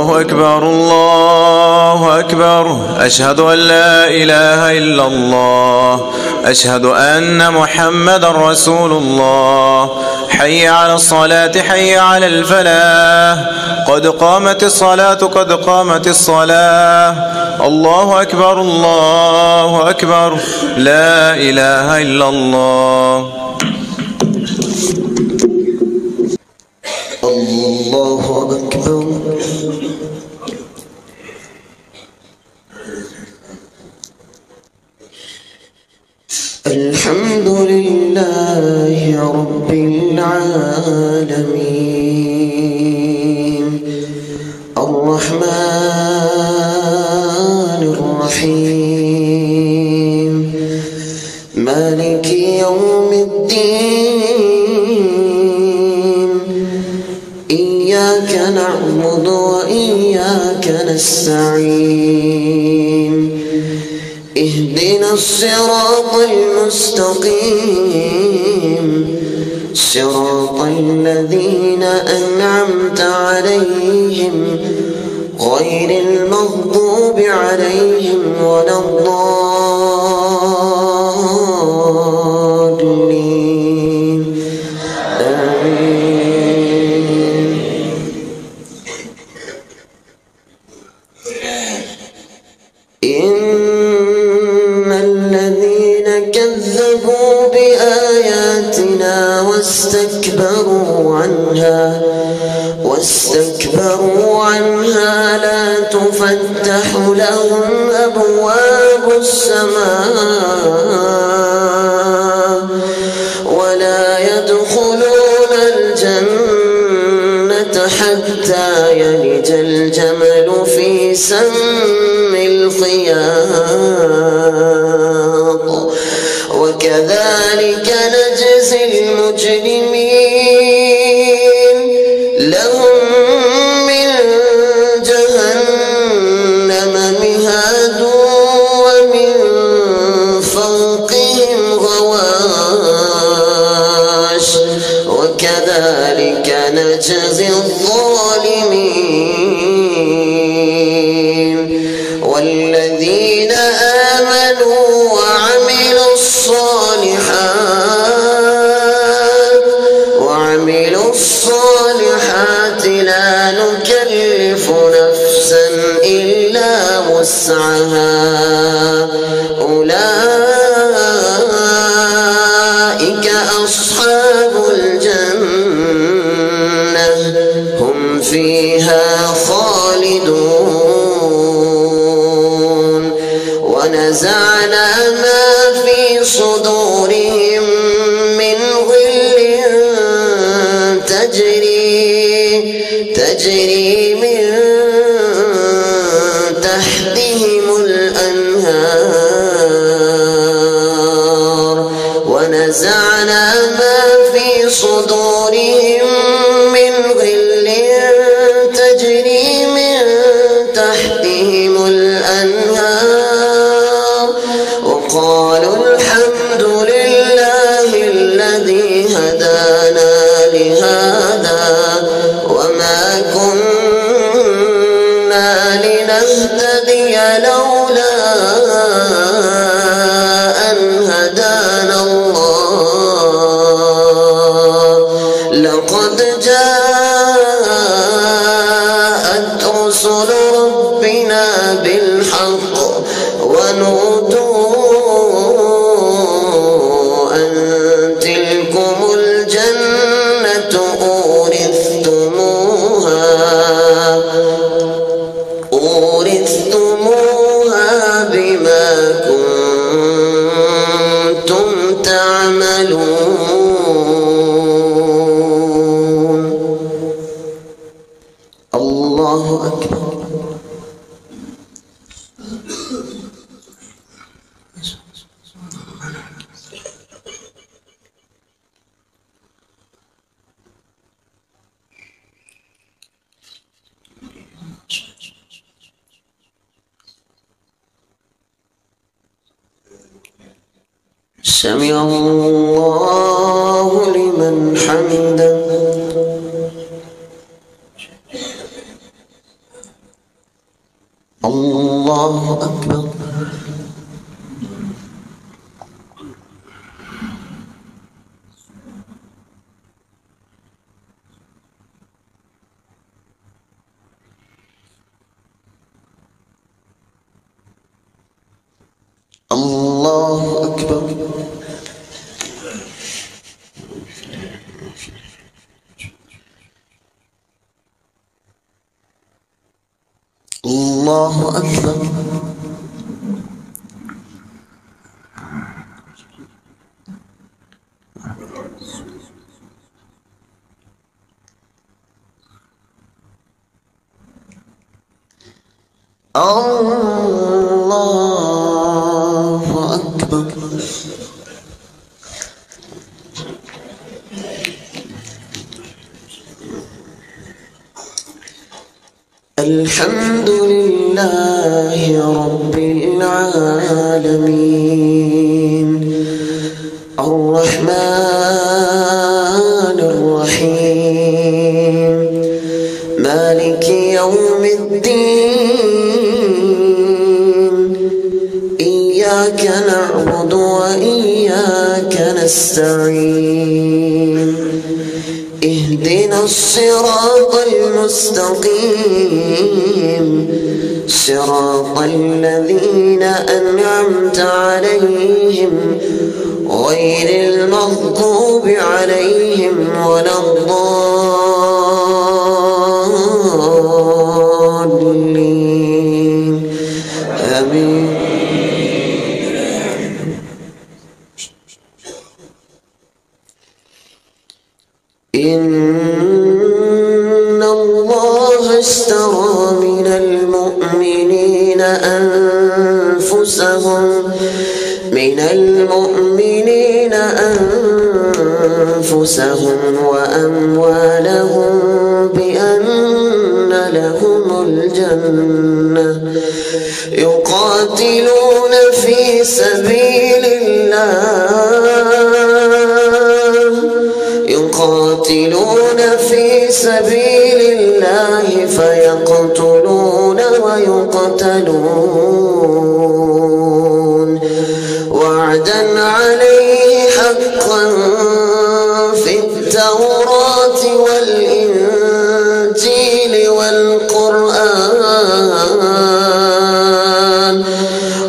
الله أكبر الله أكبر. أشهد أن لا إله إلا الله. أشهد أن محمدا رسول الله. حي على الصلاة حي على الفلاح. قد قامت الصلاة قد قامت الصلاة. الله أكبر الله أكبر. لا إله إلا الله. الله أكبر. الحمد لله رب العالمين الرحمن الرحيم مالك يوم الدين إياك نعبد وإياك نستعين اهدنا الصراط المستقيم صراط الذين أنعمت عليهم غير المغضوب عليهم ولا الضالين آمين. إن الذين كذبوا بآياتنا واستكبروا عنها لا تفتح لهم أبواب السماء ولا يدخلون الجنة حتى يلج الجمل في سم الخياط وكذلك نجزي المجرمين لهم من جهنم مهاد ومن فوقهم غواش وكذلك نجزي الظالمين. والذين آمنوا وعملوا الصالحات لا نكلف نفسا إلا وسعها أولئك أصحاب الجنة هم فيها خالدون. ونزعنا ما في صدورهم من غل تجري من تحتهم الأنهار ونزعنا ما في صدورهم من غل تجري من تحتهم الأنهار وقالوا الحمد لله الذي هدانا لهذا وما كنا لنهتدي لولا أن هدانا الله لقد جاءت رسل ربنا بالحق ونودوا أن تلكم الجنة أورثتموها بما كنتم تعملون. الله أكبر. سمع الله لمن حمده. الله أكبر. الله أكبر. الله أكبر. الله أكبر. الحمد لله رب العالمين الرحمن الرحيم مالك يوم الدين إياك نعبد وإياك نستعين اهدنا الصراط المستقيم صراط الذين أنعمت عليهم غير المغضوب عليهم ولا الضالين آمين. إن الله اشترى من المؤمنين أنفسهم وأموالهم بأن لهم الجنة يقاتلون في سبيل الله فيقتلون ويقتلون وعدا عليه حقا في التوراة والإنجيل والقرآن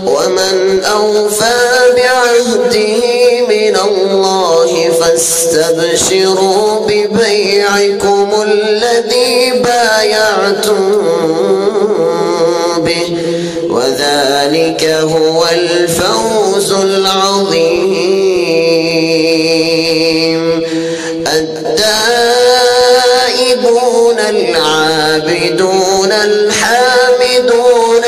ومن أوفى بعهده من الله فاستبشروا ببيعكم الذي بايعتم به وذلك هو الفوز العظيم. التائبون العابدون الحامدون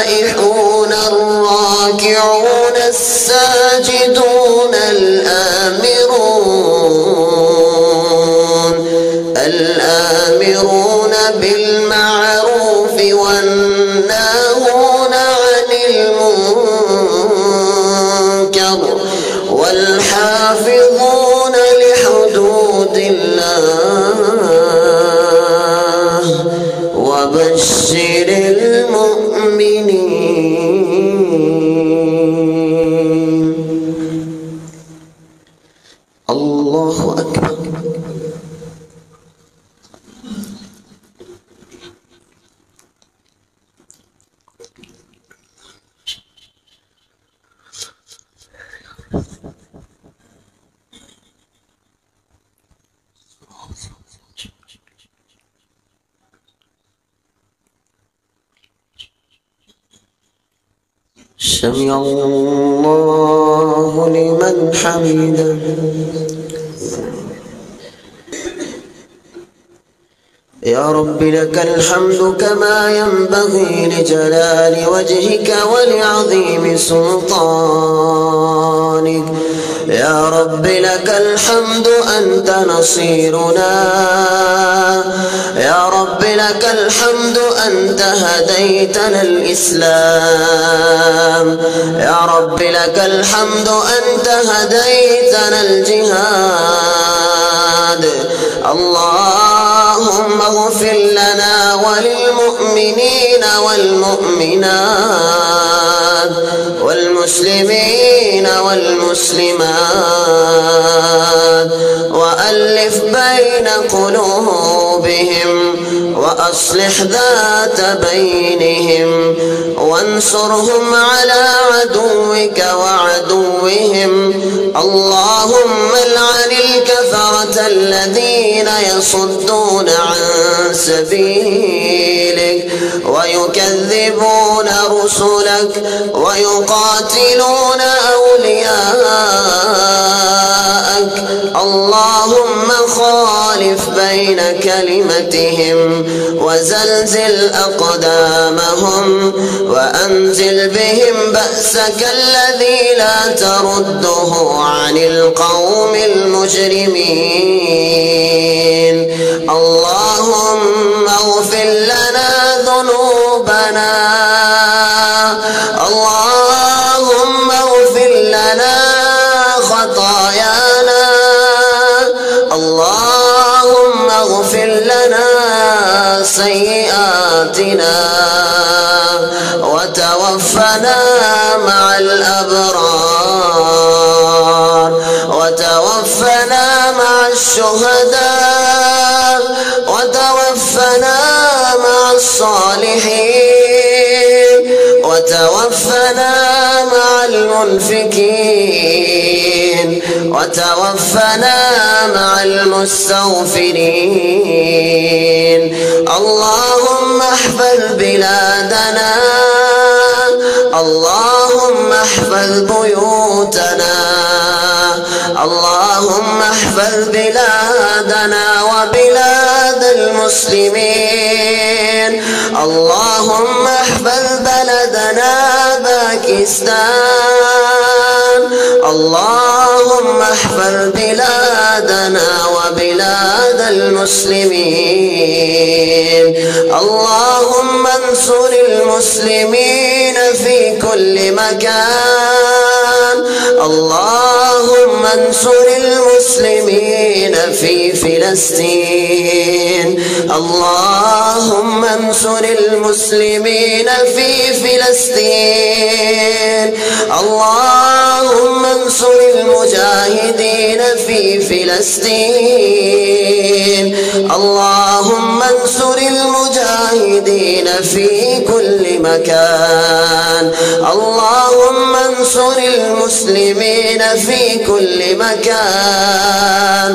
السائحون الراكعون الساجدون الآمرون بالمعروف والناهون عن المنكر والحافظون لحدود الله وبشر المؤمنين. الله أكبر. سمع الله لمن حمده. يا رب لك الحمد كما ينبغي لجلال وجهك ولعظيم سلطانك. يا رب لك الحمد أنت نصيرنا. يا رب لك الحمد أنت هديتنا الإسلام. يا رب لك الحمد أنت هديتنا الجهاد. اللهم اغفر لنا وللمؤمنين والمؤمنات والمسلمين والمسلمات وألف بين قلوبهم وأصلح ذات بينهم وانصرهم على عدوك وعدوهم. اللهم العن الكفرة الذين يصدون عن سبيلك ويكذبون رسلك ويقاتلون أولياءك. اللهم خالف بين كلمتهم وزلزل أقدامهم وأنزل بهم بأسك الذي لا ترده عن القوم المجرمين. اللهم اغفر لنا ذنوبنا، اللهم اغفر لنا خطايانا، اللهم اغفر لنا سيئاتنا وتوفنا مع الأبرار وتوفنا مع الشهداء وتوفنا مع الصالحين وتوفنا مع المنفقين وتوفنا مع المستغفرين. اللهم احفظ بلادنا، اللهم احفظ بيوتنا، اللهم احفظ بلادنا وبلاد المسلمين. اللهم احفظ بلدنا باكستان، اللهم احفظ بلادنا وبلاد المسلمين. اللهم انصر المسلمين في كل مكان، اللهم انصر المسلمين في فلسطين، اللهم انصر المسلمين في فلسطين، اللهم انصر المجاهدين في فلسطين، اللهم انصر المجاهدين في كل مكان. اللهم انصر المسلمين في كل مكان.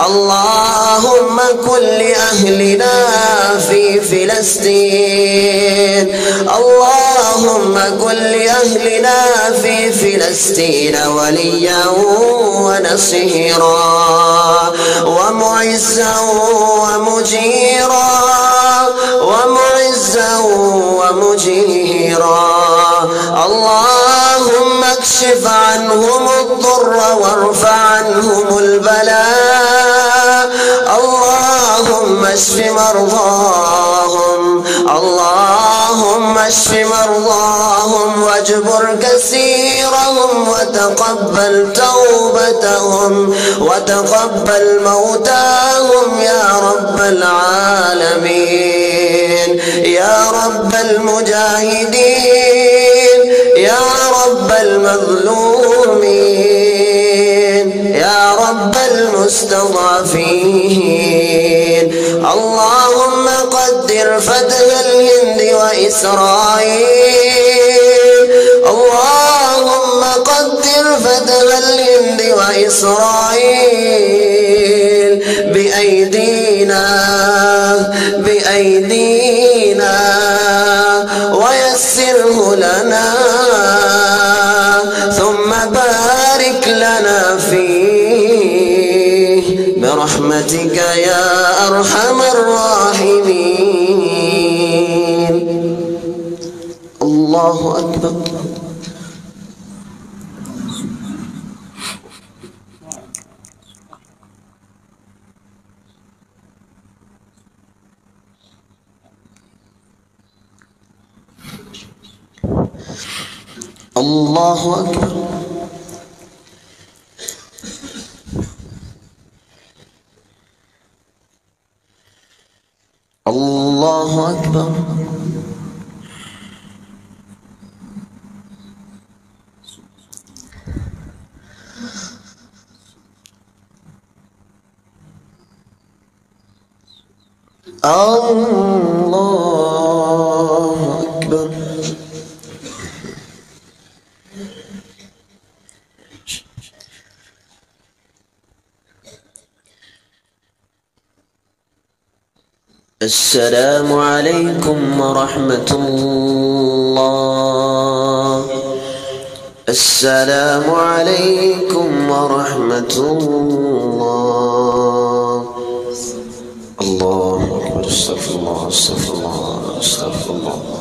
اللهم كن لأهلنا في فلسطين، اللهم كن لأهلنا في فلسطين وليا ونصيرا ومعزا ومجيرا ومعزا ومجيرا. اللهم اكشف عنهم الضر وارفع عنهم البلاء. اللهم اشف مرضاهم، اللهم اشف مرضاهم واجبر كسيرهم وتقبل توبتهم وتقبل موتاهم يا رب العالمين، يا رب المجاهدين، يا رب المظلومين، يا رب المستضعفين. اللهم قدر فتح الهند وإسرائيل، اللهم قدر فتح الهند وإسرائيل بأيدينا بأيدينا ويسره لنا ثم بارك لنا فيه برحمتك يا أرحم الراحمين. الله أكبر. الله أكبر. الله أكبر. الله أكبر. السلام عليكم ورحمة الله. السلام عليكم ورحمة الله. الله أكبر. استغفر الله استغفر الله استغفر الله.